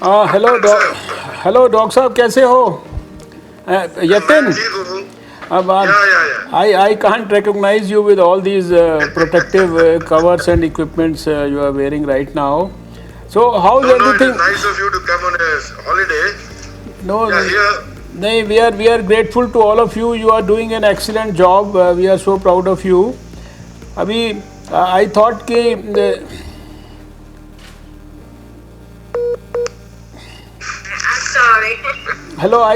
Hello hello doctor साहब कैसे हो? मैं यतिन, ठीक हूँ। अब या I can't recognize you with all these protective covers and equipments you are wearing right now. So how's No, no, it is everything? nice of you to come on a holiday. No, Yeah, here. no, we are grateful to all of you. You are doing an excellent job. We are so proud of you. अभी I thought कि I'm sorry. hello, I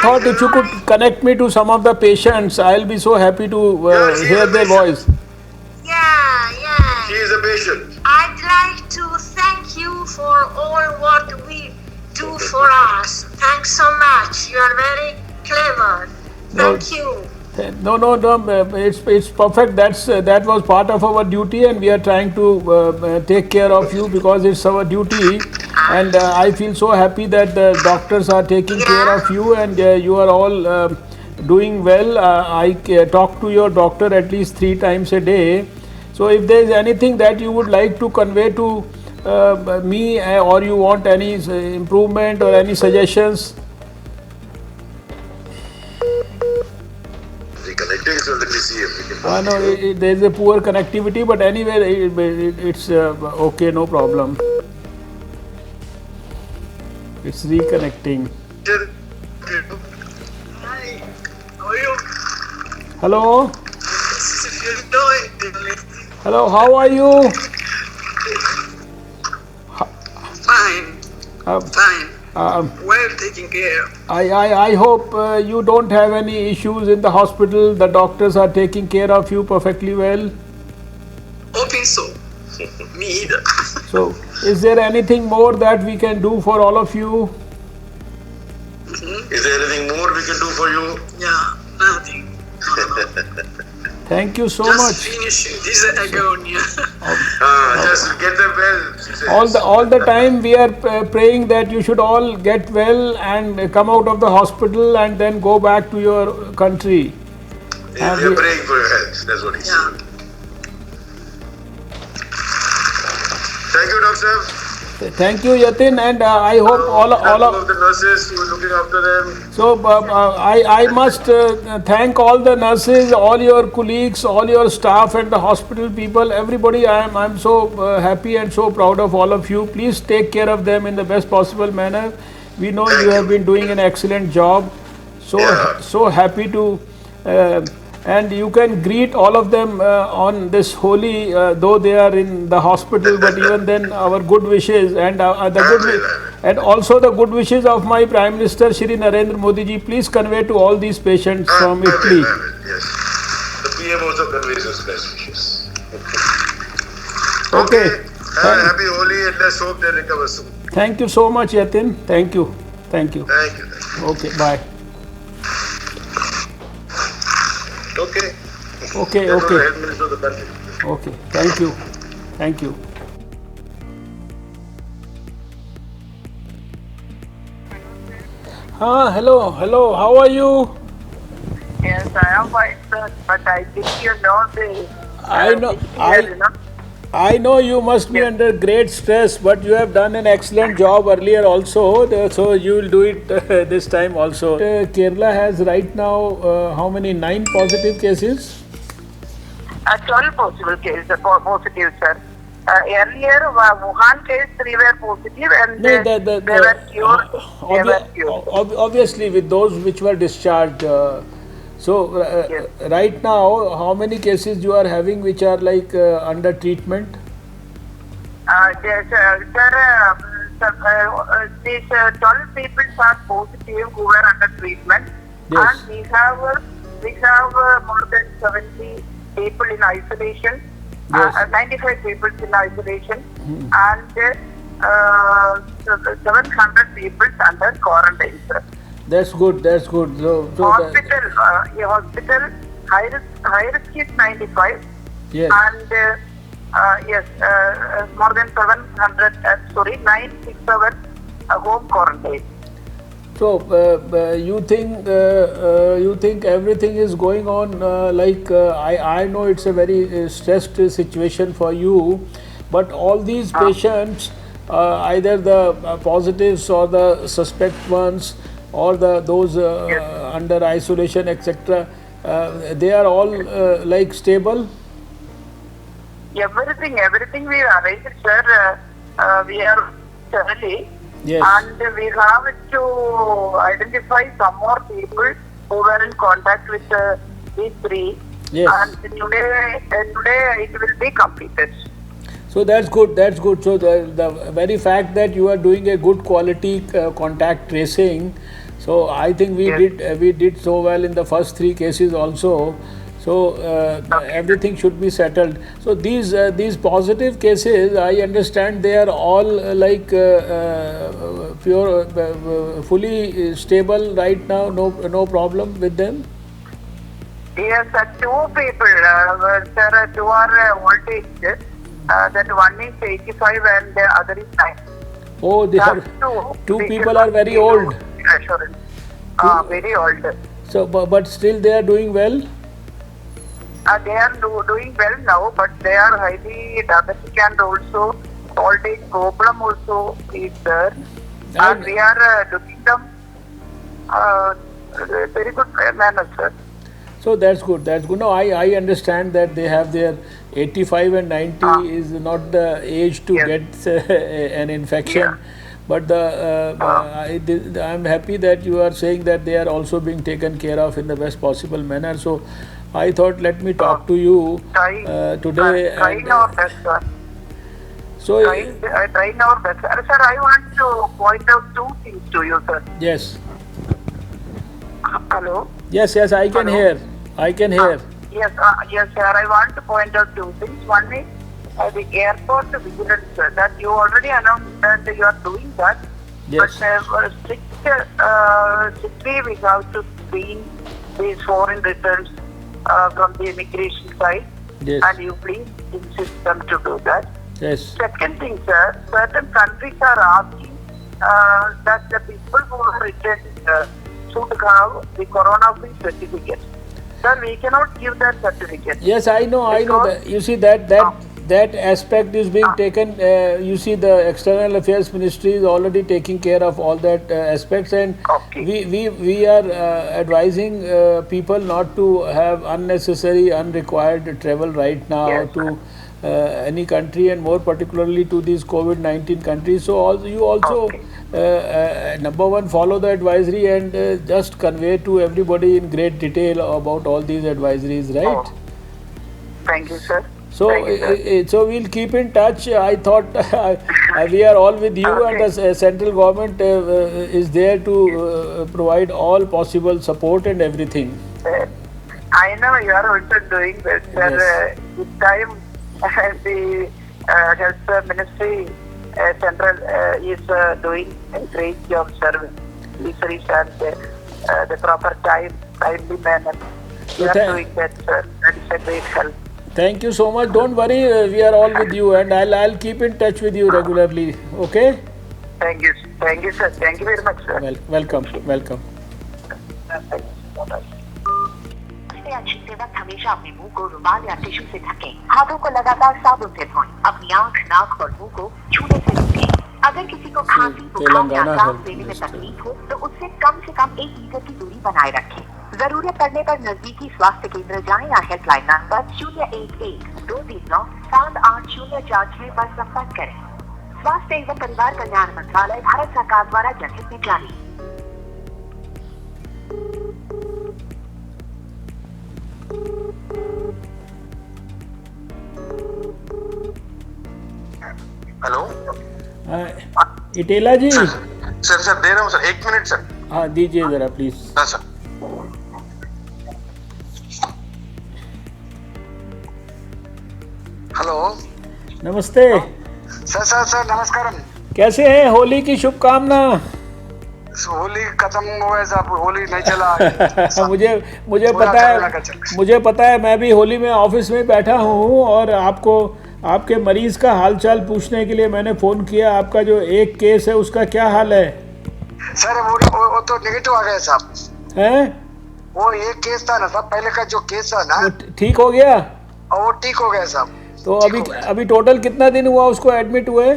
thought if you could connect me to some of the patients, I'll be so happy to Yeah, she is hear a their patient. voice. Yeah. She is a patient. I'd like to thank you for all what we do for us. Thanks so much. You are very clever. No, Thank you. no. It's perfect. That was part of our duty, and we are trying to take care of you because it's our duty. And I feel so happy that the doctors are taking care Yeah. of you, and you are all doing well. I talk to your doctor at least 3 times a day. So if there is anything that you would like to convey to me, or you want any improvement or any suggestions. Reconnecting, so let me see if we can I know connect you. there is a poor connectivity, but anyway, it's okay, no problem. It's reconnecting. Hi. How are you? Hello, You're doing hello. How are you? fine. Uh, Fine. um, Well taken care. I hope you don't have any issues in the hospital. The doctors are taking care of you perfectly well. Hoping so. Me either. So, is there anything more that we can do for all of you? Is there anything more we can do for you? Yeah, nothing. No. Thank you so Just much. finishing this agonia. Just get them well, she says. All the time we are praying that you should all get well and come out of the hospital and then go back to your country. We are praying for your health. That's what he said. Yeah. Thank you, doctor. Thank you, Yatin, and I hope all All of. of the nurses who are looking after them. So I must thank all the nurses, all your colleagues, all your staff, and the hospital people. Everybody, I'm so happy and so proud of all of you. Please take care of them in the best possible manner. We know Thank you have you. been doing an excellent job. So Yeah. so happy to. And you can greet all of them on this holy, though they are in the hospital, but even then, our good wishes and and also the good wishes of my Prime Minister Shri Narendra Modi ji. Please convey to all these patients from Italy. I will, yes. The PM also conveys his best wishes. Okay. Happy Holi and let's hope they recover soon. Thank you so much, Yatin. Thank you. Thank you. Thank you. Thank you. Okay. Bye. Okay. Okay. That was the Okay. head minister of the country. Okay. Thank you. Thank you. Hello. Hello. How are you? Yes, I am fine, sir. But I think you know the. I know. Here, I know you must be under great stress, but you have done an excellent job earlier also, so you will do it this time also. Kerala has right now how many? 9 positive cases? 12 possible cases, positive, sir. Earlier, Wuhan case 3 were positive and No, they were cured. They were cured. obviously with those which were discharged. Yes. Right now, how many cases you are having which are like under treatment? Yes, these 12 people are positive who were under treatment. Yes. And we have more than 70 people in isolation. Yes. 95 people in isolation. And 700 people under quarantine, sir. That's good. That's good. Hospital, high risk is 95. Yes. And yes, more than 967 home quarantine. So you think everything is going on I know it's a very stressed situation for you, but all these patients either the positives or the suspect ones or those under isolation, etc. They are all like stable. Everything we arranged, sir. We are thoroughly, Yes. and we have to identify some more people who were in contact with these three. Yes. And today it will be completed. So that's good. That's good. So the very fact that you are doing a good quality contact tracing, so I think we did so well in the first 3 cases also. So everything should be settled. So these positive cases, I understand they are all like pure, fully stable right now. No problem with them. Yes, 2 people, sir, 2 are old age. That one is 85 and the other is 9. Oh, they are, two people are very old. Assurance. Very old. So, but still they are doing well. They are doing well now, but they are highly diabetic and also old age problem also is there. And we are looking them very good manner, sir. So that's good. That's good. No, I understand that they have their 85 and 90 is not the age to get an infection. Yeah. But I'm happy that you are saying that they are also being taken care of in the best possible manner. So I thought let me talk to you today. Trying our best, sir. So Trying our best. Sir, I want to point out 2 things to you, sir. yes, Hello? yes, I can Hello? hear. I can hear. Yes, sir. I want to point out 2 things. One is the airport vigilance, sir, that you already announced that you are doing that. Yes. But strictly we have to screen these foreign returns from the immigration side. Yes. And you please insist them to do that. Yes. Second thing, sir, certain countries are asking that the people who are returned should have the corona-free certificate. Sir, we cannot give that certificate. Yes, I know. That. You see that aspect is being taken. You see, the External Affairs Ministry is already taking care of all that aspects, and we are advising people not to have unnecessary, unrequired travel right now to any country, and more particularly to these COVID-19 countries. So you also number one, follow the advisory and just convey to everybody in great detail about all these advisories, right? Thank you, sir. So, so we'll keep in touch. I thought we are all with you, and the central government is there to provide all possible support and everything. I know you are also doing this, sir. Yes. This time, the Health Ministry Central is doing a great job serving research and the proper timely manner. You are doing that, sir. That is a great help. Thank you so much. Don't worry, we are all with you, and I'll keep in touch with you regularly. Okay? Thank you, sir. Thank you very much, sir. Welcome. अच्छी से वक्त हमेशा अपने मुंह को रुमाल या tissue से ढकें। हाथों को लगातार साबुन से धोएं। अपनी आंख, नाक और मुंह को छूने से रोकें। अगर किसी को खांसी, बुखार या सांस लेने में तकलीफ हो, तो उससे कम 1 मीटर की दूरी बनाए रखें। जरूरत पड़ने पर नजदीकी स्वास्थ्य केंद्र जाएं या हेल्पलाइन नंबर 011-239-7804 पर संपर्क करें। स्वास्थ्य एवं परिवार कल्याण मंत्रालय, भारत सरकार द्वारा जनहित में जारी। हेलो, इटेला जी। सर दे रहा हूँ सर, 1 मिनट सर। हाँ, दीजिए जरा प्लीज। हाँ सर। हेलो, नमस्ते सर नमस्कारम। कैसे हैं? होली की शुभकामना। होली खत्म हुआ है साहब, होली नहीं चला। मुझे पता है, मैं भी होली में ऑफिस में बैठा हूँ और आपके मरीज का हालचाल पूछने के लिए मैंने फोन किया। आपका जो एक केस है उसका क्या हाल है? सर वो तो नेगेटिव आ गया साहब। हैं? वो एक केस था ना साहब, पहले का जो केस था ना, वो ठीक हो गया? और वो ठीक हो गया साहब। तो अभी टोटल कितना दिन हुआ उसको एडमिट हुए?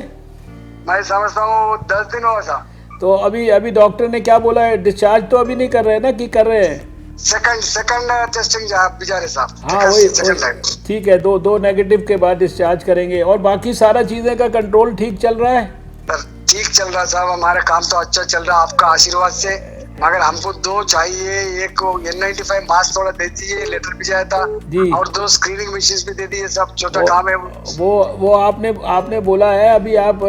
मैं समझता हूँ 10 दिन हुआ था। तो अभी अभी डॉक्टर ने क्या बोला है? डिस्चार्ज तो अभी नहीं कर रहे हैं ना, कि कर रहे हैं? सेकंड टेस्टिंग बिचारे साहब। हाँ वही ठीक है, दो नेगेटिव के बाद डिस्चार्ज करेंगे। और बाकी सारा चीज़ें का कंट्रोल ठीक चल रहा है? सर ठीक चल रहा साहब, हमारा काम तो अच्छा चल रहा आपका आशीर्वाद से। मगर हमको 2 चाहिए, एक N95 मास्क थोड़ा दे दीजिए, लेटर भी जाया था जी। और 2 स्क्रीनिंग मशीन भी दे दीजिए। सब छोटा काम है वो आपने बोला है। अभी आप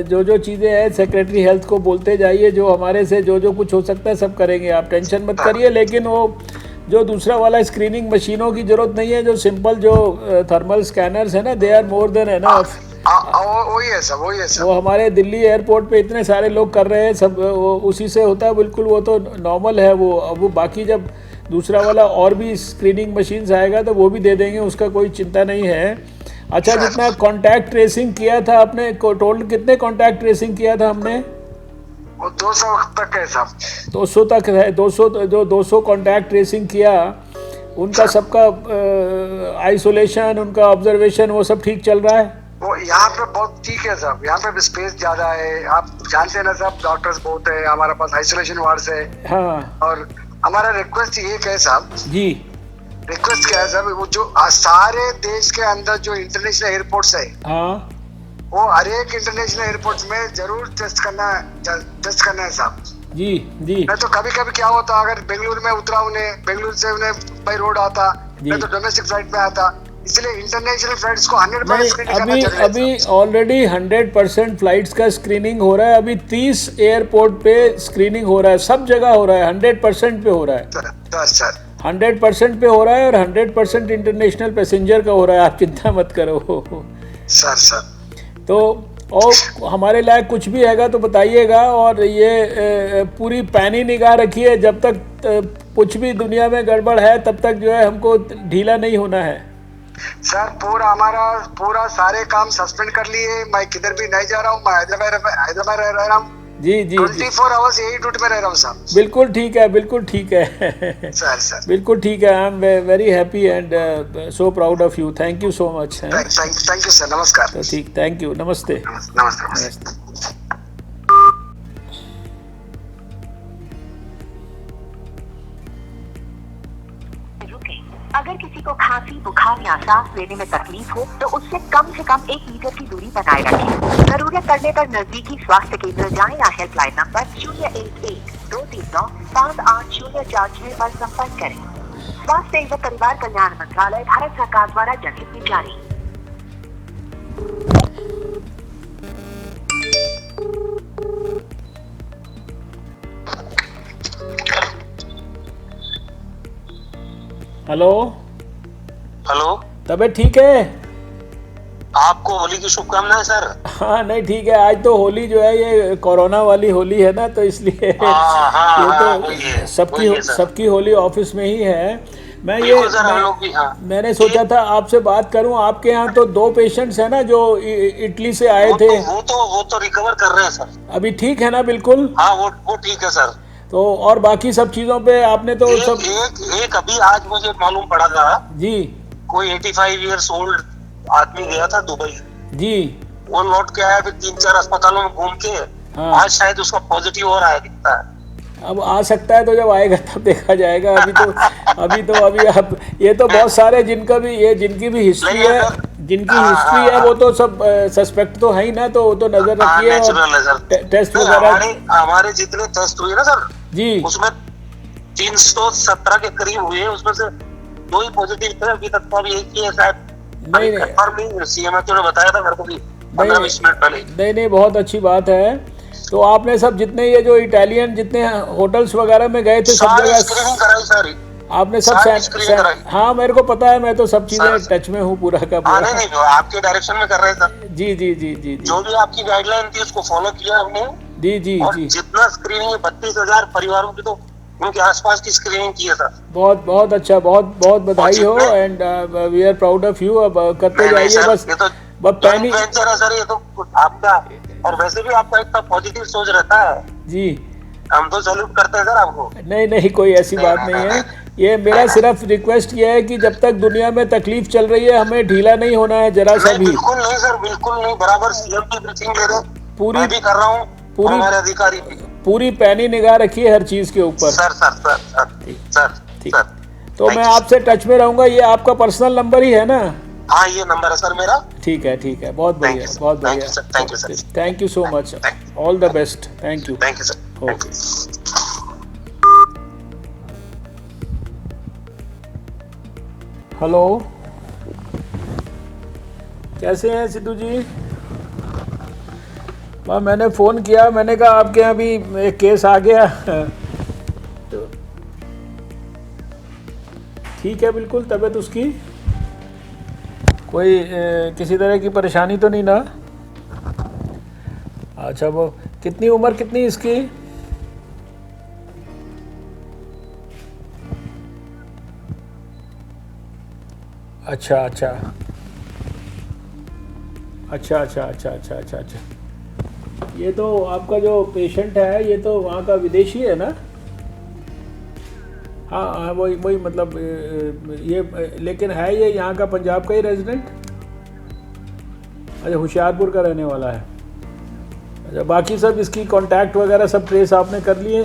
जो चीज़ें हैं सेक्रेटरी हेल्थ को बोलते जाइए, जो हमारे से जो कुछ हो सकता है सब करेंगे, आप टेंशन मत करिए। लेकिन वो जो दूसरा वाला स्क्रीनिंग मशीनों की जरूरत नहीं है, जो सिंपल जो थर्मल स्कैनर्स है ना, they are more than enough. वही है सब, वही है सब। वो हमारे दिल्ली एयरपोर्ट पे इतने सारे लोग कर रहे हैं सब, वो उसी से होता है बिल्कुल, वो तो नॉर्मल है वो। अब वो बाकी जब दूसरा वाला और भी स्क्रीनिंग मशीन्स आएगा तो वो भी दे देंगे, उसका कोई चिंता नहीं है। अच्छा, जितना कॉन्टैक्ट ट्रेसिंग किया था आपने, टोटल कितने कॉन्टैक्ट ट्रेसिंग किया था हमने? वो 200 तक है साहब। 200 तक है। 200 कॉन्टैक्ट ट्रेसिंग किया, उनका सबका आइसोलेशन, उनका ऑब्जर्वेशन, वो सब ठीक चल रहा है? वो यहाँ पे बहुत ठीक है साहब, यहाँ पे स्पेस ज्यादा है। आप जानते हैं ना साहब, डॉक्टर्स बहुत है, हमारे पास आइसोलेशन वार्ड्स है। हाँ। और हमारा रिक्वेस्ट ये है साहब जी, रिक्वेस्ट क्या है साहब, वो जो सारे देश के अंदर जो इंटरनेशनल एयरपोर्ट्स है, हाँ वो हर एक इंटरनेशनल एयरपोर्ट में जरूर टेस्ट करना है साहब। जी जी। नहीं तो कभी कभी क्या होता, अगर बेंगलुरु में उतरा उन्हें, बेंगलुरु से उन्हें बाई रोड आता, नहीं तो डोमेस्टिक फ्लाइट में आता, इसलिए इंटरनेशनल फ्लाइट्स को 100% स्क्रीनिंग करना चाहिए। अभी ऑलरेडी 100% फ्लाइट्स का स्क्रीनिंग हो रहा है। अभी 30 एयरपोर्ट पे स्क्रीनिंग हो रहा है, सब जगह हो रहा है, 100% पे हो रहा है। सर 100% पे हो रहा है, और 100% इंटरनेशनल पैसेंजर का हो रहा है, आप चिंता मत करो। सर तो और हमारे लायक कुछ भी हैगा तो बताइएगा। और ये पूरी पैनी निगाह रखिए, जब तक कुछ भी दुनिया में गड़बड़ है तब तक जो है हमको ढीला नहीं होना है। सर पूरा सारे काम सस्पेंड कर लिए, मैं किधर भी नहीं जा रहा हूँ, मैं हैदराबाद रह रहा हूँ। जी जी 24 आवर्स यही ड्यूटी में रह रहा हूँ साहब। बिल्कुल ठीक है, बिल्कुल ठीक है सर बिल्कुल ठीक है। I am very happy and so proud of you. Thank you so much. Thank you sir, नमस्कार। तो ठीक, थैंक यू, नमस्ते। नमस्ते। अगर किसी को खांसी, बुखार या सांस लेने में तकलीफ हो तो उससे कम से कम 1 मीटर की दूरी बनाए रखें। जरूरत पड़ने पर नजदीकी स्वास्थ्य केंद्र जाएं या हेल्पलाइन नंबर 011-239-5806 पर संपर्क करें। स्वास्थ्य एवं परिवार कल्याण मंत्रालय, भारत सरकार द्वारा जनहित में जारी। हेलो हेलो, तबीयत ठीक है? आपको होली की शुभकामनाएं सर। हाँ नहीं ठीक है, आज तो होली जो है ये कोरोना वाली होली है ना, तो इसलिए ये तो सबकी होली ऑफिस में ही है। मैंने सोचा था आपसे बात करूं। आपके यहाँ तो 2 पेशेंट्स हैं ना जो इटली से आए थे। वो तो रिकवर कर रहे हैं सर। अभी ठीक है ना? बिल्कुल हाँ, वो ठीक है सर। तो और बाकी सब चीजों पे आपने तो सब एक अभी आज मुझे मालूम पड़ा था जी, कोई 85 इयर्स ओल्ड आदमी गया था दुबई जी, वो लौट के आया, फिर 3-4 अस्पतालों में घूम के आज शायद उसका पॉजिटिव हो रहा है, दिखता है। अब आ सकता है, तो जब आएगा तब देखा जाएगा। अभी आप ये तो बहुत सारे जिनकी भी हिस्ट्री है वो तो सब सस्पेक्ट तो है ही ना, तो वो तो नजर रखिए और टेस्ट वगैरह। हमारे जितने टेस्ट हुए ना सर जी, उसमें 317 के करीब हुए, उसमें से 2 ही पॉजिटिव थे अभी तक। तो अभी एक ही है शायद, नहीं सीएमएचओ ने बताया था मेरे को भी 15-20 मिनट पहले। नहीं बहुत अच्छी बात है। तो आपने सब जितने ये जो इटालियन जितने होटल्स वगैरह में गए थे सब जगह स्क्रीनिंग कराई सारी? आपने सब हाँ मेरे को पता है, मैं तो सब चीजें टच में हूँ पूरा का पूरा। नहीं आपके डायरेक्शन में कर रहे थे। जी जो भी आपकी गाइडलाइन थी उसको फॉलो किया हमने। जी और जितना स्क्रीनिंग 32,000 परिवारों की तो उनके आसपास की स्क्रीनिंग की है सर। बहुत अच्छा, बहुत बधाई हो and we are proud of you. अब करते जाइए बस। ये तो पैनी वेंचर है सर, ये तो आपका, और वैसे भी आपका इतना पॉजिटिव सोच रहता है जी, हम तो सैल्यूट करते हैं सर आपको। नहीं कोई ऐसी बात नहीं है। ये मेरा सिर्फ रिक्वेस्ट ये है कि जब तक दुनिया में तकलीफ चल रही है हमें ढीला नहीं होना है जरा सा भी। बिल्कुल नहीं सर, बिल्कुल नहीं। बराबर सीएम की ब्रीथिंग ले रहे, पूरी मैं भी कर रहा हूँ, पूरी हमारे अधिकारी भी। पूरी पैनी निगाह रखिए हर चीज के ऊपर। Sir sir sir sir sir ठीक। सर तो मैं आपसे टच में रहूंगा। ये आपका पर्सनल नंबर ही है ना? हाँ, ये नंबर है सर मेरा। ठीक है, ठीक है, बहुत बढ़िया, बहुत बढ़िया। Thank you sir. Thank you so much, all the best. Thank you. Thank you sir. Okay. Hello, कैसे हैं सिद्धू जी? मैंने फ़ोन किया, मैंने कहा आपके यहाँ भी एक केस आ गया। तो ठीक है, बिल्कुल। तबीयत उसकी कोई किसी तरह की परेशानी तो नहीं ना? अच्छा, वो कितनी उम्र कितनी इसकी? अच्छा अच्छा अच्छा अच्छा अच्छा अच्छा अच्छा अच्छा। ये तो आपका जो पेशेंट है ये तो वहाँ का विदेशी है ना? हाँ हाँ, वही वही, मतलब ये, लेकिन है ये यहाँ का, पंजाब का ही रेजिडेंट? अच्छा, होशियारपुर का रहने वाला है। अच्छा, बाकी सब इसकी कांटेक्ट वगैरह सब ट्रेस आपने कर लिए?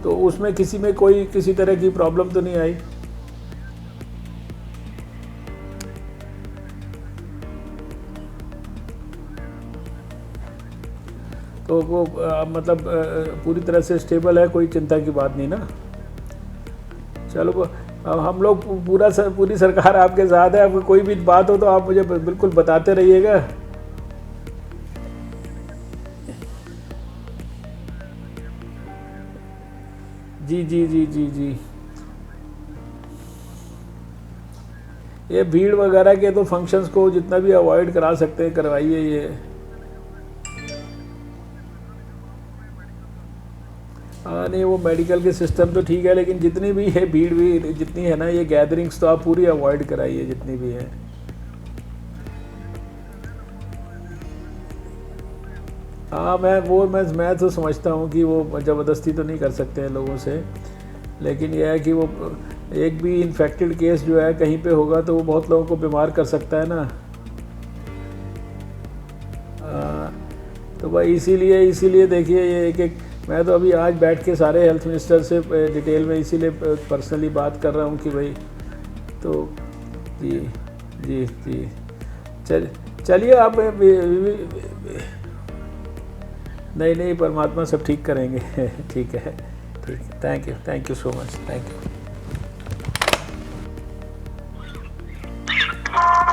तो उसमें किसी में कोई किसी तरह की प्रॉब्लम तो नहीं आई? तो वो मतलब पूरी तरह से स्टेबल है, कोई चिंता की बात नहीं ना? चलो, अब हम लोग पूरी सरकार आपके साथ है। अब कोई भी बात हो तो आप मुझे बिल्कुल बताते रहिएगा। जी जी जी जी जी। ये भीड़ वगैरह के तो फंक्शंस को जितना भी अवॉइड करा सकते हैं करवाइए। ये हाँ, नहीं, वो मेडिकल के सिस्टम तो ठीक है, लेकिन जितनी भी है भीड़ भी जितनी है ना, ये गैदरिंग्स तो आप पूरी अवॉइड कराइए जितनी भी है। हाँ, मैं तो समझता हूँ कि वो ज़बरदस्ती तो नहीं कर सकते हैं लोगों से, लेकिन यह है कि वो एक भी इन्फेक्टेड केस जो है कहीं पे होगा तो वो बहुत लोगों को बीमार कर सकता है ना। तो भाई इसीलिए देखिए, ये एक मैं तो अभी आज बैठ के सारे हेल्थ मिनिस्टर से डिटेल में इसीलिए पर्सनली बात कर रहा हूँ कि भाई, तो जी जी जी, चलिए आप नहीं, परमात्मा सब ठीक करेंगे। ठीक है, ठीक है, thank you so much, thank you.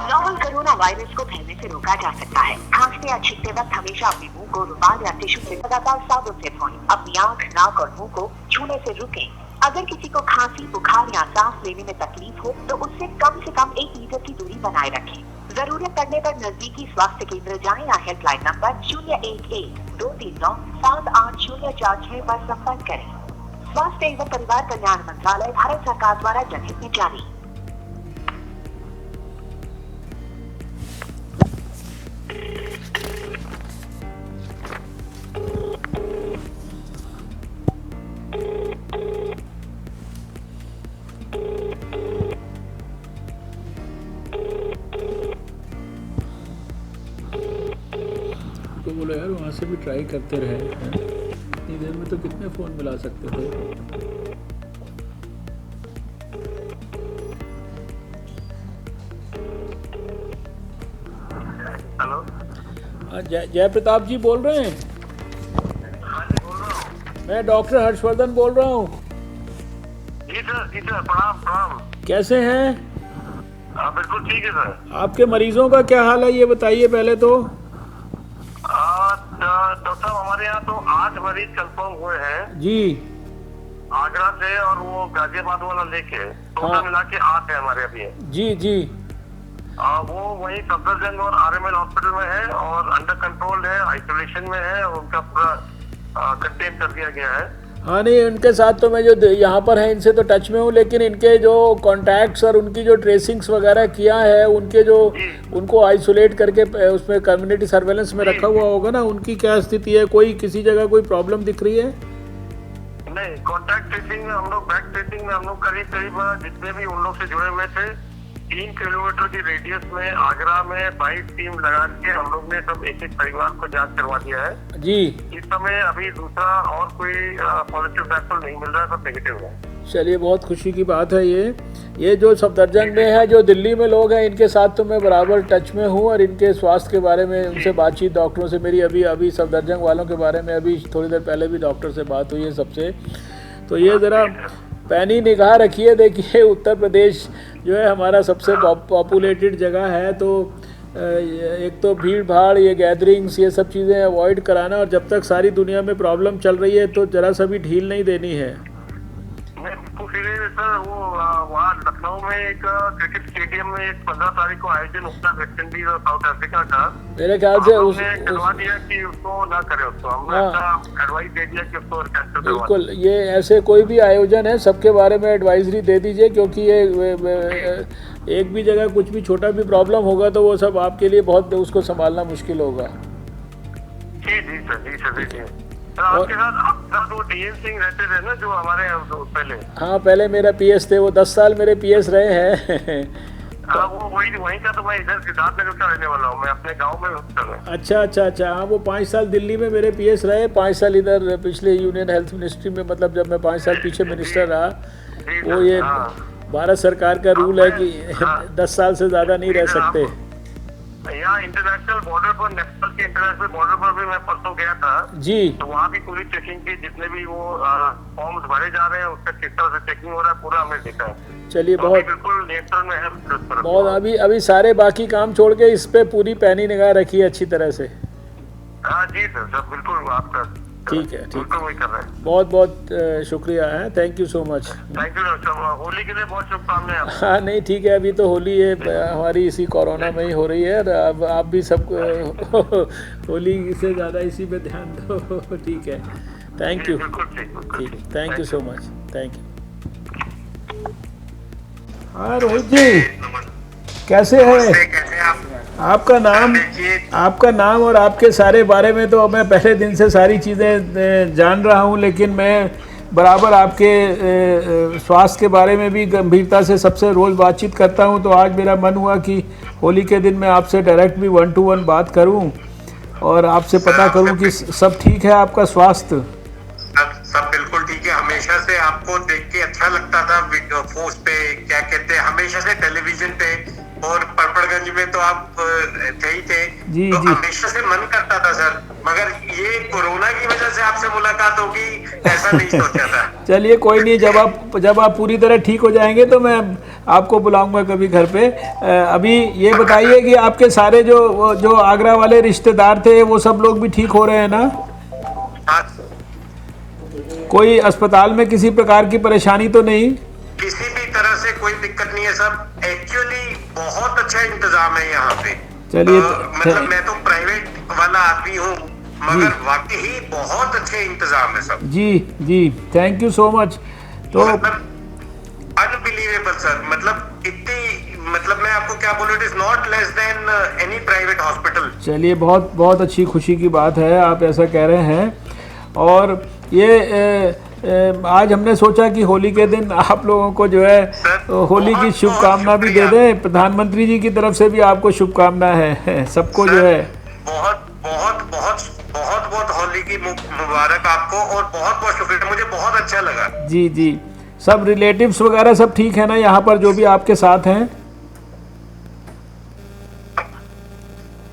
Novel corona virus को फैलने से रोका जा सकता है। खांसते या छींकते वक्त हमेशा अपने मुंह को रुमाल या टिश्यू से लगातार साबुन से धोएं। अपनी आंख, नाक और मुंह को छूने से रुकें। अगर किसी को खांसी, बुखार या सांस लेने में तकलीफ हो तो उससे कम से कम 1 मीटर की दूरी बनाए रखें। जरूरत पड़ने पर नजदीकी स्वास्थ्य केंद्र जाएं या हेल्पलाइन नंबर 011-239-7804 पर संपर्क करें। स्वास्थ्य एवं परिवार कल्याण मंत्रालय, भारत सरकार द्वारा जनहित में जारी। तो बोलो यार, वहाँ से भी ट्राई करते रहे, इतनी देर में तो कितने फ़ोन मिला सकते थे। हेलो, जय प्रताप जी बोल रहे हैं? हाँ जी, बोल रहा हूँ। मैं डॉक्टर हर्षवर्धन बोल रहा हूँ। जी सर, प्रणाम। कैसे हैं? हाँ, बिल्कुल ठीक है सर। आपके मरीजों का क्या हाल है ये बताइए पहले तो। डॉक्टर साहब, हमारे यहाँ तो 8 मरीज कंफर्म हुए हैं जी। आगरा से, और वो गाजियाबाद वाला लेके टोटल हाँ। मिला के 8 है हमारे अभी। जी जी। वो वही सफदरजंग और RML हॉस्पिटल में है और अंडर कंट्रोल है, आइसोलेशन में है, और उनका पूरा कंटेन कर दिया गया है। हाँ, नहीं, उनके साथ तो मैं जो यहाँ पर हैं इनसे तो टच में हूँ, लेकिन इनके जो कॉन्टैक्ट्स और उनकी जो ट्रेसिंग्स वगैरह किया है, उनके जो उनको आइसोलेट करके उसमें कम्युनिटी सर्वेलेंस में रखा हुआ होगा ना, उनकी क्या स्थिति है? कोई किसी जगह कोई प्रॉब्लम दिख रही है? नहीं, कॉन्टैक्ट ट्रेसिंग में हम लोग, बैक ट्रेसिंग में हम लोग करीब जितने भी उन लोग से जुड़े हुए थे 3 किलोमीटर की रेडियस में आगरा में 22 टीम लगा के हम लोग ने सब एक परिवार को जांच करवा दिया है जी। इस समय अभी दूसरा और कोई पॉजिटिव सैंपल नहीं मिल रहा है, सब नेगेटिव है। चलिए, बहुत खुशी की बात है ये जो सफदरजंग में है, जो दिल्ली में लोग हैं, इनके साथ तो मैं बराबर टच में हूँ और इनके स्वास्थ्य के बारे में उनसे बातचीत, डॉक्टरों से मेरी अभी सफदरजंग वालों के बारे में अभी थोड़ी देर पहले भी डॉक्टर से बात हुई है सबसे। तो ये ज़रा पैनी निगाह रखिए। देखिए, उत्तर प्रदेश जो है हमारा सबसे पॉपुलेटेड जगह है, तो एक तो भीड़ भाड़, ये गैदरिंग्स, ये सब चीज़ें अवॉइड कराना, और जब तक सारी दुनिया में प्रॉब्लम चल रही है तो ज़रा सा भी ढील नहीं देनी है। सर वो वहाँ लखनऊ में एक क्रिकेट स्टेडियम में 15 तारीख को आयोजन होता है वेस्ट इंडीज और साउथ अफ्रीका का। मेरे ख्याल से उसने करवा दिया कि उसको ना करे, उसको हमने अच्छा एडवाइस दे दिया कि उसको कैंसिल करवा। बिल्कुल, ये ऐसे कोई भी आयोजन है सबके बारे में एडवाइजरी दे दीजिए, क्योंकि ये एक भी जगह कुछ भी छोटा भी प्रॉब्लम होगा तो वो सब आपके लिए बहुत, उसको संभालना मुश्किल होगा। जी सर। आपके साथ वो डीएन सिंह रहते थे ना, जो हमारे पहले? हाँ, पहले मेरा पीएस थे वो, 10 साल मेरे पीएस रहे हैं। वो वहीं का, तो मैं इधर सिद्धार्थनगर का रहने वाला हूँ, मैं अपने गांव में हूँ। अच्छा। हाँ, वो 5 साल दिल्ली में मेरे पीएस रहे, 5 साल इधर पिछले यूनियन हेल्थ मिनिस्ट्री में, मतलब जब मैं 5 साल पीछे मिनिस्टर रहा। वो ये भारत सरकार का रूल है कि 10 साल से ज़्यादा नहीं रह सकते। यहाँ इंटरनेशनल बॉर्डर पर, नेपाल के इंटरनेशनल बॉर्डर पर भी मैं परसों गया था जी। तो वहाँ भी पूरी चेकिंग की, जितने भी वो फॉर्म्स भरे जा रहे हैं उसका किस तरह से चेकिंग हो रहा है पूरा हमने देखा है। चलिए, तो बहुत बिल्कुल नियंत्रण में है बहुत। अभी सारे बाकी काम छोड़ के इस पे पूरी पैनी निगाह रखिए अच्छी तरह से। हाँ जी सर, बिल्कुल आपका ठीक है। वही कर रहे हैं। बहुत शुक्रिया है, thank you so much. Thank you doctor साहब, होली के लिए बहुत शुभकामनाएं। हाँ, नहीं ठीक है, अभी तो होली है हमारी इसी कोरोना में ही हो रही है, और अब आप भी सब होली से ज़्यादा इसी पे ध्यान दो। ठीक है, थैंक यू। ठीक है, thank you so much, thank you. हाँ रोहित जी, कैसे हैं? आपका नाम और आपके सारे बारे में तो मैं पहले दिन से सारी चीज़ें जान रहा हूँ, लेकिन मैं बराबर आपके स्वास्थ्य के बारे में भी गंभीरता से सबसे रोज़ बातचीत करता हूँ। तो आज मेरा मन हुआ कि होली के दिन मैं आपसे डायरेक्ट भी 1 to 1 बात करूँ और आपसे पता करूँ कि सब ठीक है, आपका स्वास्थ्य? सब बिल्कुल ठीक है। हमेशा से आपको देख के अच्छा लगता था पोस्ट पे, क्या कहते हैं, हमेशा से टेलीविजन पे, और परपड़गंज में तो आप थे ही थे। जी, तो जी। हमेशा से मन करता था सर, मगर ये कोरोना की वजह से आपसे मुलाकात होगी ऐसा नहीं सोचा था। चलिए, कोई नहीं, जब आप पूरी तरह ठीक हो जाएंगे तो मैं आपको बुलाऊंगा कभी घर पे। अभी ये बताइए कि आपके सारे जो आगरा वाले रिश्तेदार थे वो सब लोग भी ठीक हो रहे हैं ना? हाँ, कोई अस्पताल में किसी प्रकार की परेशानी तो नहीं? किसी भी तरह से कोई दिक्कत नहीं है सब। एक्चुअली बहुत अच्छा इंतजाम है यहाँ पे। चलिए, मतलब मैं तो प्राइवेट वाला आदमी हूँ, मगर वाकई ही बहुत अच्छे इंतजाम है सब। जी, थैंक यू सो मच। तो अनबिलीवेबल सर, मतलब इतनी, मतलब मैं आपको क्या बोलूं, it is not less than any private hospital. चलिए, बहुत अच्छी खुशी की बात है आप ऐसा कह रहे हैं। और ये आज हमने सोचा कि होली के दिन आप लोगों को जो है होली की शुभकामना भी दे दें। प्रधानमंत्री जी की तरफ से भी आपको शुभकामना है सबको जो है। बहुत होली की मुबारक आपको, और बहुत शुक्रिया, मुझे बहुत अच्छा लगा। जी, सब रिलेटिव्स वगैरह सब ठीक है ना यहाँ पर जो भी आपके साथ हैं?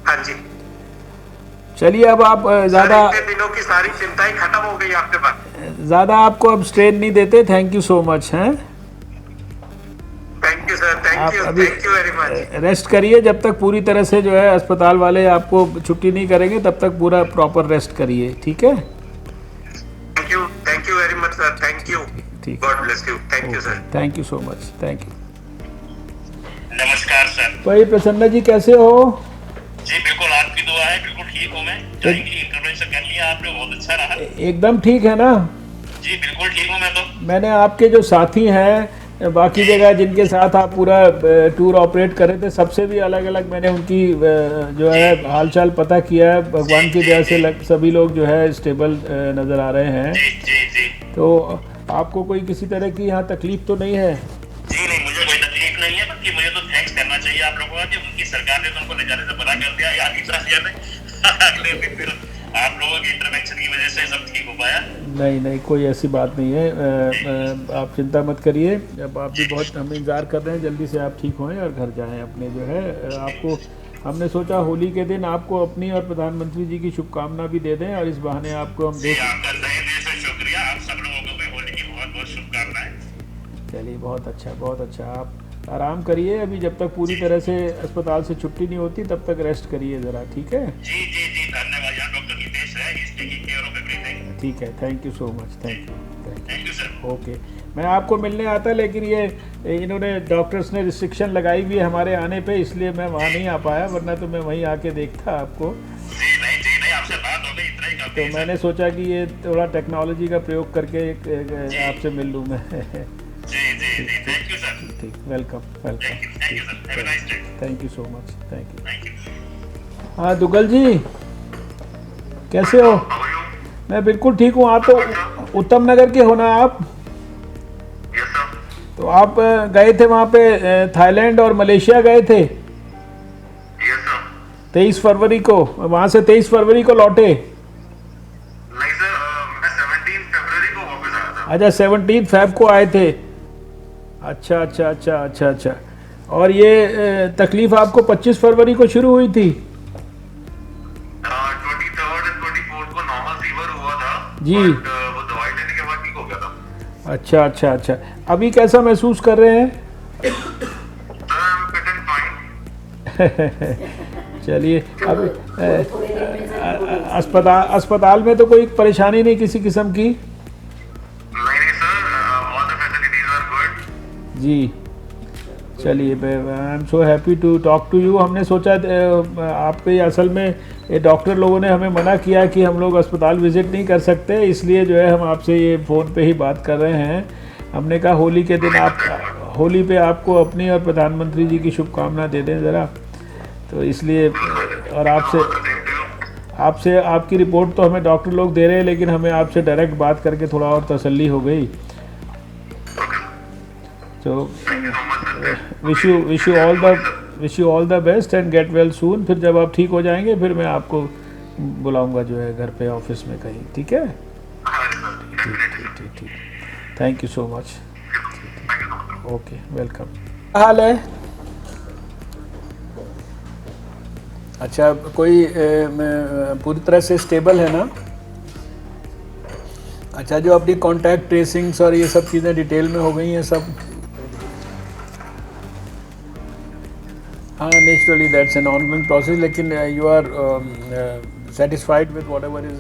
हाँ जी। चलिए, अब आप ज़्यादा दिनों की सारी चिंताएं खत्म हो गई आपके पास, ज़्यादा आपको अब स्ट्रेन नहीं देते। Thank you so much. हैं, thank you sir, thank you very much. Rest करिए, जब तक पूरी तरह से जो है अस्पताल वाले आपको छुट्टी नहीं करेंगे तब तक पूरा प्रॉपर रेस्ट करिए, ठीक है? Thank you very much sir, thank you. ठीक, god bless you, thank you sir. Thank you so much, thank you. नमस्कार सर। भाई प्रसन्ना जी, कैसे हो? जी बिल्कुल, आपकी दुआ है, बिल्कुल ठीक हूँ मैं। इंटरवेंशन कर लिया आपने, बहुत अच्छा रहा। एकदम ठीक है ना? जी बिल्कुल ठीक हूँ मैं तो। मैंने आपके जो साथी हैं बाकी जगह जिनके साथ आप पूरा टूर ऑपरेट कर रहे थे, सबसे भी अलग अलग मैंने उनकी जो है हालचाल पता किया है। भगवान की दया से सभी लोग जो है स्टेबल नज़र आ रहे हैं। जी। तो आपको कोई किसी तरह की यहाँ तकलीफ तो नहीं है? जी नहीं, मुझे कोई तकलीफ नहीं है, बल्कि मुझे तो थैंक्स आप लोगों का कि उनकी सरकार ने तो उनको ले जाने से मना कर दिया, या अगले दिन फिर आप लोगों के इंटरवेंशन की वजह से सब ठीक हो पाया? नहीं, कोई ऐसी बात नहीं है। आप चिंता मत करिए। अब आप भी बहुत हम इंतज़ार कर रहे हैं, जल्दी से आप ठीक होएं और घर जाएं अपने। जो है आपको हमने सोचा होली के दिन आपको अपनी और प्रधानमंत्री जी की शुभकामना भी दे दें, और इस बहाने आपको हम देख। आपका तहे दिल से शुक्रिया, आप सब लोगों को होली की बहुत बहुत शुभकामनाएं। चलिए, बहुत अच्छा, बहुत अच्छा। आप आराम करिए, अभी जब तक पूरी तरह से अस्पताल से छुट्टी नहीं होती तब तक रेस्ट करिए ज़रा, ठीक है? जी, धन्यवाद। यहाँ डॉक्टर नितेश है, he is taking care of everything. ठीक है, thank you so much. Thank you sir. Okay, मैं आपको मिलने आता, लेकिन ये इन्होंने डॉक्टर्स ने रिस्ट्रिक्शन लगाई हुई है हमारे आने पे, इसलिए मैं वहाँ नहीं आ पाया, वरना तो मैं वहीं आके देखता आपको। जी नहीं, आपसे बात हो गई, इतना ही काफी है। तो मैंने सोचा कि ये थोड़ा टेक्नोलॉजी का प्रयोग करके आपसे मिल लूँ मैं। जी, थैंक यू सर। ठीक, welcome. Thank you sir, have a nice day. Thank you so much. Thank you. Thank you. हाँ दुग्गल जी, कैसे हो? मैं बिल्कुल ठीक हूँ। आप तो उत्तम नगर के हो ना आप? Yes sir. तो आप गए थे वहाँ पे, थाईलैंड और मलेशिया गए थे? Yes sir. 23 फरवरी को, वहाँ से 23 फरवरी को लौटे? नहीं सर, मैं 17 फरवरी को वापस आया था। अच्छा, 17 फेब को आए थे। अच्छा। और ये तकलीफ आपको 25 फरवरी को शुरू हुई थी? 23rd और 24th को नॉर्मल फीवर हुआ था जी। बट वो दवाई लेने के बाद ठीक हो गया था। अच्छा। अभी कैसा महसूस कर रहे हैं? Sir I am fit and fine. चलिए, अब अस्पताल में तो कोई परेशानी नहीं किसी किस्म की? नहीं sir, all the facilities are good. जी, चलिए, I am so happy to talk to you. हमने सोचा आपके असल में ये डॉक्टर लोगों ने हमें मना किया कि हम लोग अस्पताल विज़िट नहीं कर सकते, इसलिए जो है हम आपसे ये फ़ोन पे ही बात कर रहे हैं। हमने कहा होली के दिन होली पे आपको अपनी और प्रधानमंत्री जी की शुभकामना दे दें ज़रा, तो इसलिए। और आपसे आपकी रिपोर्ट तो हमें डॉक्टर लोग दे रहे हैं, लेकिन हमें आपसे डायरेक्ट बात करके थोड़ा और तसल्ली हो गई। तो wish you all the best and get well soon. फिर जब आप ठीक हो जाएंगे फिर मैं आपको बुलाऊंगा जो है घर पे, ऑफिस में कहीं, ठीक है? ठीक। Thank you so much. Okay, welcome. क्या हाल है? अच्छा, कोई पूरी तरह से स्टेबल है ना? अच्छा, जो अपनी कॉन्टैक्ट ट्रेसिंग्स और ये सब चीज़ें डिटेल में हो गई हैं सब? हाँ, naturally that's an ongoing process, लेकिन you are satisfied with whatever is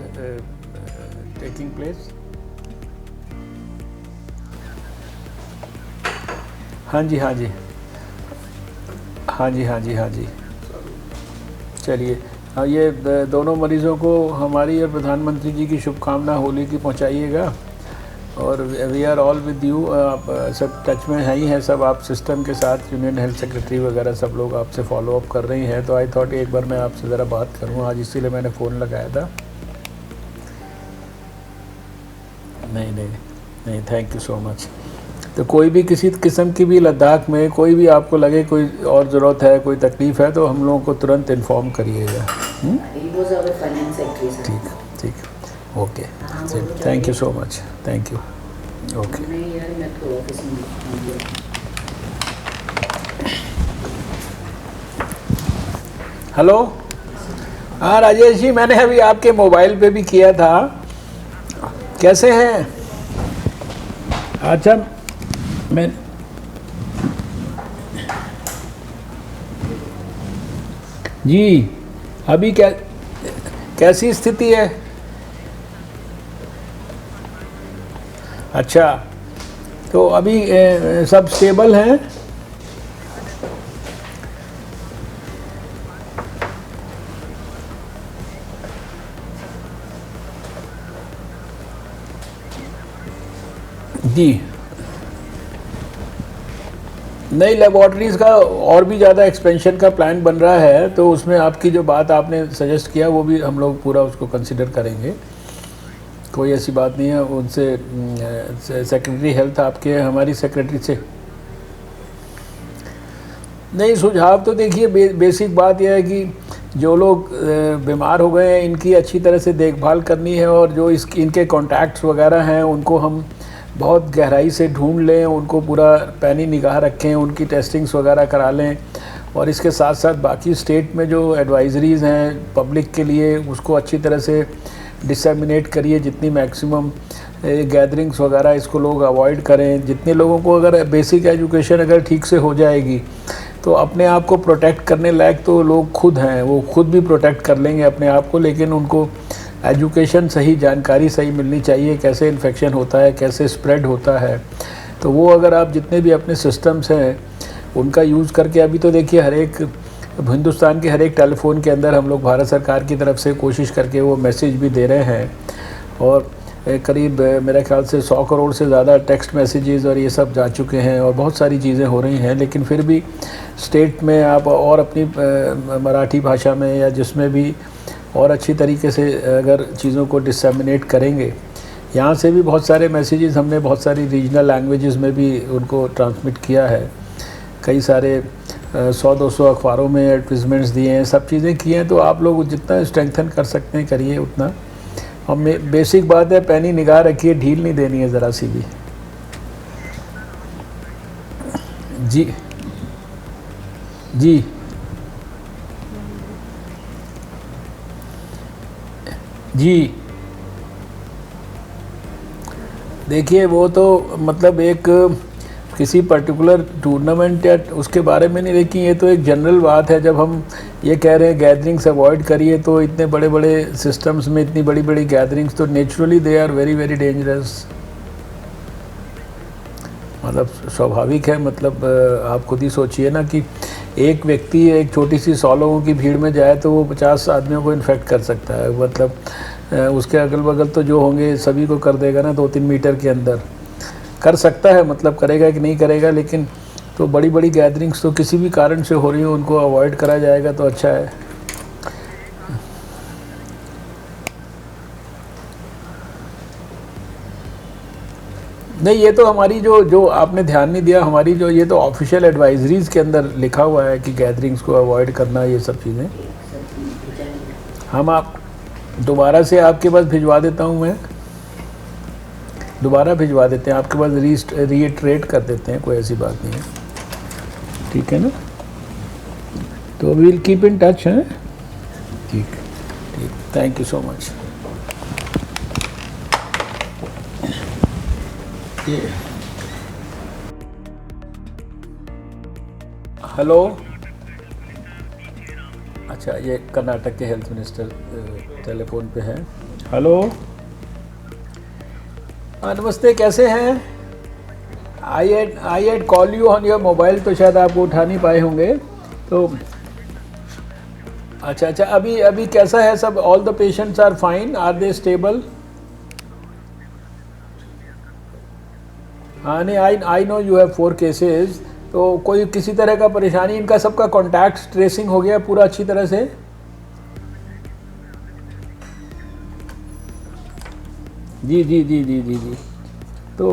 taking place? हाँ जी। चलिए, ये दोनों मरीज़ों को हमारी और प्रधानमंत्री जी की शुभकामना होली की पहुंचाइएगा, और we are all with you. आप सब टच में है ही हैं सब, आप सिस्टम के साथ, यूनियन हेल्थ सेक्रेटरी वगैरह सब लोग आपसे फॉलो अप कर रही हैं। तो आई थॉट एक बार मैं आपसे ज़रा बात करूँ आज, इसीलिए मैंने फ़ोन लगाया था। नहीं, थैंक यू सो मच। तो कोई भी किसी किस्म की भी लद्दाख में कोई भी आपको लगे कोई और ज़रूरत है, कोई तकलीफ़ है, तो हम लोगों को तुरंत इन्फॉर्म करिएगा। ठीक, okay, thank you so much. Thank you. Okay. Hello, हाँ राजेश जी, मैंने अभी आपके मोबाइल पे भी किया था। कैसे हैं? अच्छा, मैं जी, अभी कैसी स्थिति है? अच्छा, तो अभी सब स्टेबल हैं? जी नहीं, लेबॉर्ट्रीज़ का और भी ज़्यादा एक्सपेंशन का प्लान बन रहा है, तो उसमें आपकी जो बात आपने सजेस्ट किया वो भी हम लोग पूरा उसको कंसिडर करेंगे। कोई ऐसी बात नहीं है। उनसे सेक्रेटरी हेल्थ आपके हमारी सेक्रेटरी से नहीं, सुझाव तो देखिए बेसिक बात यह है कि जो लोग बीमार हो गए हैं इनकी अच्छी तरह से देखभाल करनी है, और जो इनके कॉन्टैक्ट्स वगैरह हैं उनको हम बहुत गहराई से ढूंढ लें, उनको पूरा पैनी निगाह रखें, उनकी टेस्टिंग्स वगैरह करा लें, और इसके साथ साथ बाकी स्टेट में जो एडवाइजरीज़ हैं पब्लिक के लिए उसको अच्छी तरह से डिसेमिनेट करिए, जितनी मैक्सिमम गैदरिंग्स वगैरह इसको लोग अवॉइड करें। जितने लोगों को अगर बेसिक एजुकेशन अगर ठीक से हो जाएगी तो अपने आप को प्रोटेक्ट करने लायक तो लोग खुद हैं, वो खुद भी प्रोटेक्ट कर लेंगे अपने आप को, लेकिन उनको एजुकेशन सही, जानकारी सही मिलनी चाहिए, कैसे इन्फेक्शन होता है, कैसे स्प्रेड होता है। तो वो अगर आप जितने भी अपने सिस्टम्स हैं उनका यूज़ करके, अभी तो देखिए हर एक हिंदुस्तान के हर एक टेलीफोन के अंदर हम लोग भारत सरकार की तरफ से कोशिश करके वो मैसेज भी दे रहे हैं, और करीब मेरे ख्याल से 100 करोड़ से ज़्यादा टेक्स्ट मैसेजेस और ये सब जा चुके हैं, और बहुत सारी चीज़ें हो रही हैं। लेकिन फिर भी स्टेट में आप और अपनी मराठी भाषा में या जिसमें भी और अच्छी तरीके से अगर चीज़ों को डिसेमिनेट करेंगे, यहाँ से भी बहुत सारे मैसेजेस हमने बहुत सारी रीजनल लैंग्वेजेस में भी उनको ट्रांसमिट किया है, कई सारे 100-200 अखबारों में एडवर्टीजमेंट्स दिए हैं, सब चीज़ें की हैं। तो आप लोग जितना स्ट्रेंथन कर सकते हैं करिए उतना। और बेसिक बात है, पैनी निगाह रखिए, ढील नहीं देनी है ज़रा सी भी। जी जी जी देखिए, वो तो मतलब एक किसी पर्टिकुलर टूर्नामेंट या उसके बारे में नहीं, लेकिन ये तो एक जनरल बात है। जब हम ये कह रहे हैं गैदरिंग्स अवॉइड करिए, तो इतने बड़े बड़े सिस्टम्स में इतनी बड़ी बड़ी गैदरिंग्स तो naturally they are very very dangerous. मतलब स्वाभाविक है, मतलब आप खुद ही सोचिए ना कि एक व्यक्ति एक छोटी सी 100 लोगों की भीड़ में जाए तो वो 50 आदमियों को इन्फेक्ट कर सकता है। मतलब उसके अगल बगल तो जो होंगे सभी को कर देगा ना, 2-3 मीटर के अंदर कर सकता है। मतलब करेगा कि नहीं करेगा, लेकिन तो बड़ी बड़ी गैदरिंग्स तो किसी भी कारण से हो रही हो उनको अवॉइड करा जाएगा तो अच्छा है। नहीं, ये तो हमारी जो आपने ध्यान नहीं दिया, हमारी जो ये तो ऑफिशियल एडवाइजरीज़ के अंदर लिखा हुआ है कि गैदरिंग्स को अवॉइड करना, ये सब चीज़ें। हम आप दोबारा से आपके पास भिजवा देता हूँ, मैं दोबारा भिजवा देते हैं आपके पास, रीइटरेट कर देते हैं, कोई ऐसी बात नहीं है, ठीक है ना। तो we will keep in touch, हैं। ठीक ठीक, thank you so much. Hello, अच्छा, ये कर्नाटक के हेल्थ मिनिस्टर टेलीफोन पे हैं। हेलो, नमस्ते, कैसे हैं? I had call you on your mobile, तो शायद आप उठा नहीं पाए होंगे। तो अच्छा, अभी कैसा है सब? All the patients are fine, are they stable? हाँ, नहीं, I know you have 4 cases. तो कोई किसी तरह का परेशानी, इनका सबका कॉन्टैक्ट ट्रेसिंग हो गया पूरा अच्छी तरह से? जी। तो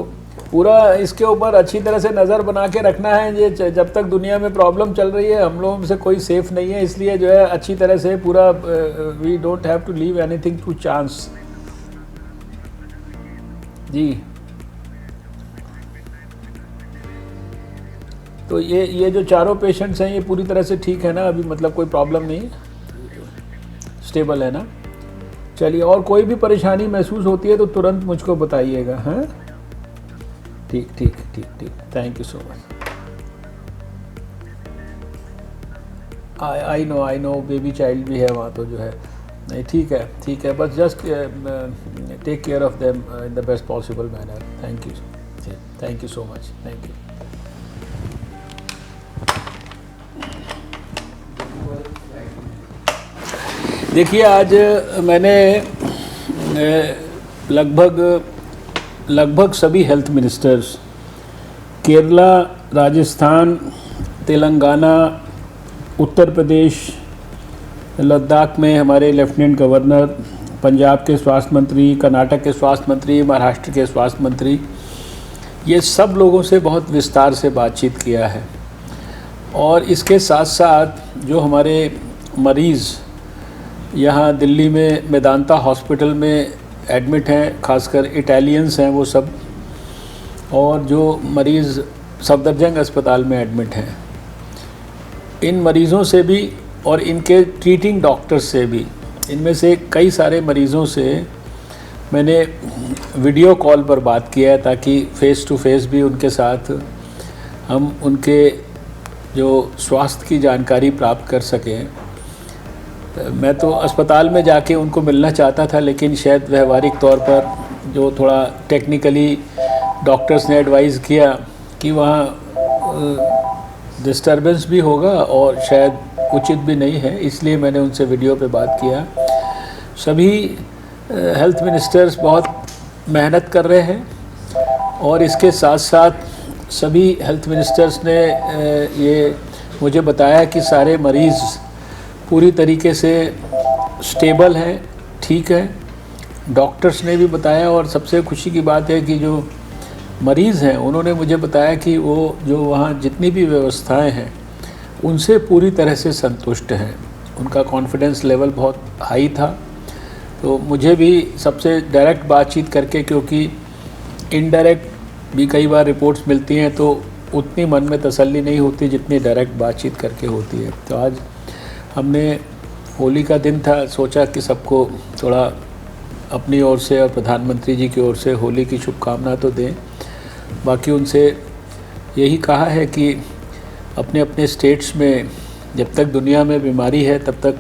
पूरा इसके ऊपर अच्छी तरह से नज़र बना के रखना है। ये जब तक दुनिया में प्रॉब्लम चल रही है, हम लोगों से कोई सेफ नहीं है, इसलिए जो है अच्छी तरह से पूरा we don't have to leave anything to chance. जी, तो ये जो चारों पेशेंट्स हैं ये पूरी तरह से ठीक है ना अभी? मतलब कोई प्रॉब्लम नहीं है, स्टेबल है ना? चलिए, और कोई भी परेशानी महसूस होती है तो तुरंत मुझको बताइएगा। हाँ, ठीक, thank you so much. I know baby child भी है वहाँ, तो जो है नहीं, ठीक है, बस just take care of them in the best possible manner. Thank you so much, thank you. देखिए, आज मैंने लगभग सभी हेल्थ मिनिस्टर्स, केरला, राजस्थान, तेलंगाना, उत्तर प्रदेश, लद्दाख में हमारे लेफ्टिनेंट गवर्नर, पंजाब के स्वास्थ्य मंत्री, कर्नाटक के स्वास्थ्य मंत्री, महाराष्ट्र के स्वास्थ्य मंत्री, ये सब लोगों से बहुत विस्तार से बातचीत किया है। और इसके साथ साथ जो हमारे मरीज़ यहाँ दिल्ली में मेदांता हॉस्पिटल में एडमिट हैं, खासकर इटालियंस हैं वो सब, और जो मरीज़ सफदरजंग अस्पताल में एडमिट हैं, इन मरीज़ों से भी और इनके ट्रीटिंग डॉक्टर्स से भी, इनमें से कई सारे मरीज़ों से मैंने वीडियो कॉल पर बात किया है ताकि फ़ेस टू फेस भी उनके साथ हम उनके जो स्वास्थ्य की जानकारी प्राप्त कर सकें। मैं तो अस्पताल में जाके उनको मिलना चाहता था, लेकिन शायद व्यवहारिक तौर पर जो थोड़ा टेक्निकली डॉक्टर्स ने एडवाइज़ किया कि वहाँ डिस्टर्बेंस भी होगा और शायद उचित भी नहीं है, इसलिए मैंने उनसे वीडियो पे बात किया। सभी हेल्थ मिनिस्टर्स बहुत मेहनत कर रहे हैं और इसके साथ साथ सभी हेल्थ मिनिस्टर्स ने ये मुझे बताया कि सारे मरीज़ पूरी तरीके से स्टेबल हैं, ठीक है। डॉक्टर्स ने भी बताया, और सबसे खुशी की बात है कि जो मरीज़ हैं उन्होंने मुझे बताया कि वो जो वहाँ जितनी भी व्यवस्थाएं हैं उनसे पूरी तरह से संतुष्ट हैं। उनका कॉन्फिडेंस लेवल बहुत हाई था। तो मुझे भी सबसे डायरेक्ट बातचीत करके, क्योंकि इनडायरेक्ट भी कई बार रिपोर्ट्स मिलती हैं तो उतनी मन में तसल्ली नहीं होती जितनी डायरेक्ट बातचीत करके होती है। तो आज हमने, होली का दिन था, सोचा कि सबको थोड़ा अपनी ओर से और प्रधानमंत्री जी की ओर से होली की शुभकामना तो दें। बाकी उनसे यही कहा है कि अपने अपने स्टेट्स में जब तक दुनिया में बीमारी है तब तक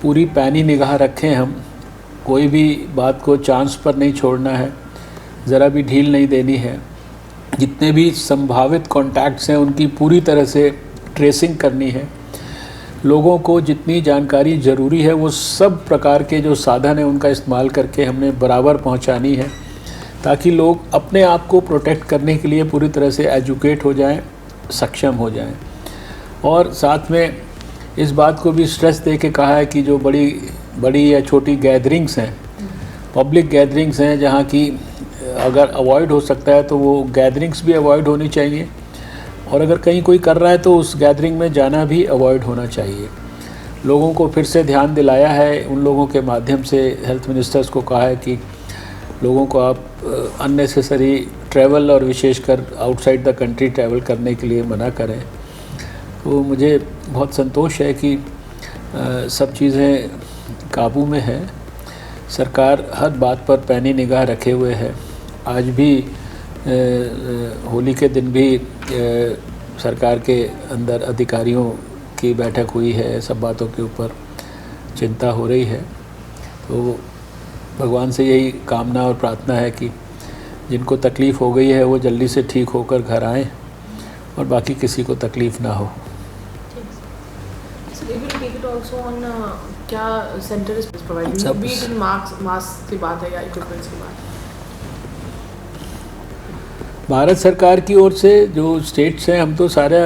पूरी पैनी निगाह रखें। हम कोई भी बात को चांस पर नहीं छोड़ना है, ज़रा भी ढील नहीं देनी है। जितने भी संभावित कॉन्टैक्ट्स हैं उनकी पूरी तरह से ट्रेसिंग करनी है। लोगों को जितनी जानकारी ज़रूरी है वो सब प्रकार के जो साधन हैं उनका इस्तेमाल करके हमने बराबर पहुंचानी है, ताकि लोग अपने आप को प्रोटेक्ट करने के लिए पूरी तरह से एजुकेट हो जाएं, सक्षम हो जाएं। और साथ में इस बात को भी स्ट्रेस दे के कहा है कि जो बड़ी या छोटी गैदरिंग्स हैं, पब्लिक गैदरिंग्स हैं, जहाँ की अगर अवॉइड हो सकता है तो वो गैदरिंग्स भी अवॉइड होनी चाहिए, और अगर कहीं कोई कर रहा है तो उस गैदरिंग में जाना भी अवॉइड होना चाहिए। लोगों को फिर से ध्यान दिलाया है, उन लोगों के माध्यम से हेल्थ मिनिस्टर्स को कहा है कि लोगों को आप अननेसेसरी ट्रैवल और विशेषकर आउटसाइड द कंट्री ट्रैवल करने के लिए मना करें। तो मुझे बहुत संतोष है कि सब चीज़ें काबू में है। सरकार हर बात पर पैनी निगाह रखे हुए है। आज भी होली के दिन भी सरकार के अंदर अधिकारियों की बैठक हुई है, सब बातों के ऊपर चिंता हो रही है। तो भगवान से यही कामना और प्रार्थना है कि जिनको तकलीफ़ हो गई है वो जल्दी से ठीक होकर घर आएँ और बाकी किसी को तकलीफ़ ना हो। क्या centre is providing, B it in mask की बात है या इक्विपमेंट्स की बात? भारत सरकार की ओर से जो स्टेट्स हैं, हम तो सारा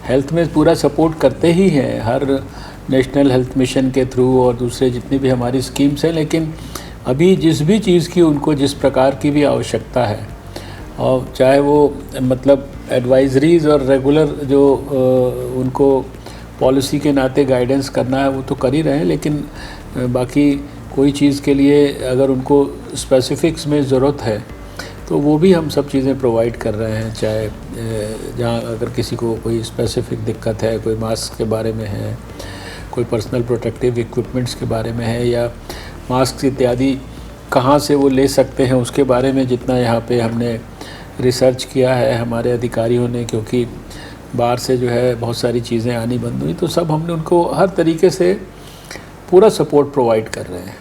हेल्थ में पूरा सपोर्ट करते ही हैं, हर नेशनल हेल्थ मिशन के थ्रू और दूसरे जितनी भी हमारी स्कीम्स हैं। लेकिन अभी जिस भी चीज़ की उनको जिस प्रकार की भी आवश्यकता है, और चाहे वो मतलब एडवाइजरीज़ और रेगुलर जो उनको पॉलिसी के नाते गाइडेंस करना है वो तो कर ही रहे हैं, लेकिन बाकी कोई चीज़ के लिए अगर उनको स्पेसिफिक्स में ज़रूरत है तो वो भी हम सब चीज़ें प्रोवाइड कर रहे हैं। चाहे जहाँ अगर किसी को कोई स्पेसिफिक दिक्कत है, कोई मास्क के बारे में है, कोई पर्सनल प्रोटेक्टिव इक्विपमेंट्स के बारे में है, या मास्क इत्यादि कहाँ से वो ले सकते हैं उसके बारे में जितना यहाँ पे हमने रिसर्च किया है हमारे अधिकारियों ने, क्योंकि बाहर से जो है बहुत सारी चीज़ें आनी बंद हुई, तो सब हमने उनको हर तरीके से पूरा सपोर्ट प्रोवाइड कर रहे हैं।